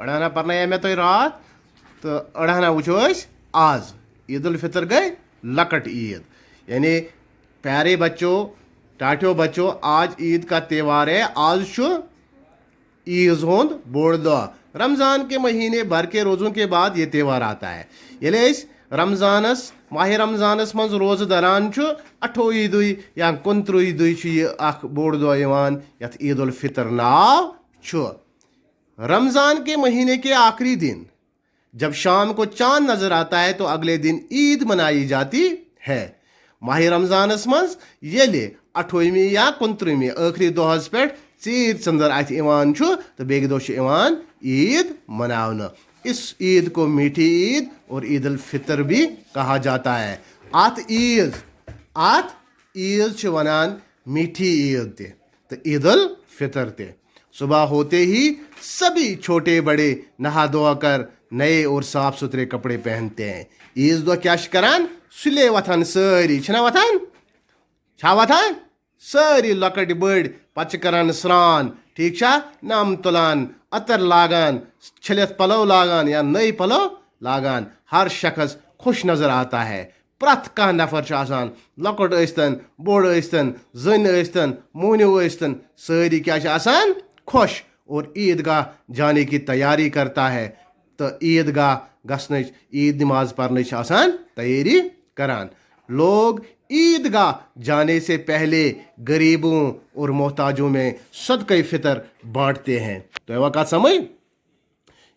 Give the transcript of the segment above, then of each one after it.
अड़ाना पर्नाया मे तो रात तो अड़ाना वुचो आज ईद उल फितर गई लकट ईद, यानी प्यारे बच्चों, टाटियों बच्चों, आज ईद का त्यौहार है। आज ईद होंद बोड़ दो। रमज़ान के महीने भर के रोज़ों के बाद ये त्यौहार आता है। ये रमज़ानस माह रमज़ानस मज रोज़ दरान 28 दुई या 29 दुई बोड़ दो यथ ईद उल फितर नाव छु। रमज़ान के महीने के आखिरी दिन जब शाम को चांद नजर आता है तो अगले दिन ईद मनाई जाती है। माह रमज़ानस मज ये 28वीं या 29वीं आखिरी दोहस पे चीर चंदर अत तो बेग दो ईद मनावन। इस ईद को मीठी ईद और ईद उल फितर भी कहा जाता है। अत ईद वनान मीठी ईद ते तो ईद उल फितर ते। सुबह होते ही सभी छोटे बड़े नहा धोआ कर नए और साफ सुथरे कपड़े पहनते हैं। ईद दो क्या करान सुले वथान सारी छना वथान छा वथान सारी लकट बड़ पच करान स्नान, ठीक छा, नाम तुलान, अतर लागान, छलित पलव लागान या नई पलव लागान। हर शख्स खुश नजर आता है। प्रथ कह नफर आसान लकट ऐस्तन बोड़ ऐस्तन जन ऐस्तन मोहनिव ऐस्तन सारी क्या आसान खुश और ईदगाह जाने की तैयारी करता है। तो ईदगाह गसन ईद नमाज पढ़ने आसान तैयारी करान। लोग ईदगाह जाने से पहले गरीबों और मोहताजों में सदक़े फितर बांटते हैं। तो वह समझ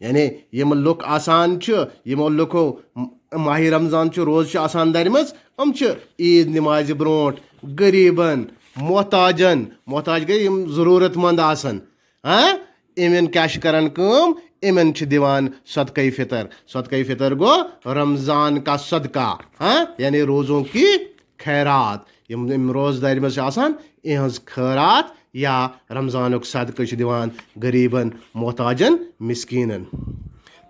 यानी यम लुक आसान यमो लुको माह रमज़ान रोज़ आसान दर मज ईद नमाज ब्रोट गरीबन मोहताज गई ज़रूरतमंद आसन इमन क्या करान कम इमन दिवान सदक़े फितर गो रमज़ान का सदका यानी रोज़ों की खैरात। यम रोज़दारी मज आसान इहज खैरात या रमज़ान सदक़े दिवान गरीबन मोहताजन मिस्कीनन,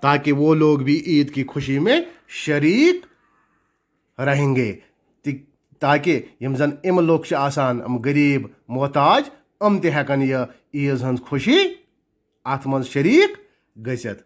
ताकि वो लोग भी ईद की खुशी में शरीक रहेंगे। ताकि यम जन इम लोग आसान गरीब मोहताज ते हेकन यह ईद हंस खुशी अत मज शरीक गसित।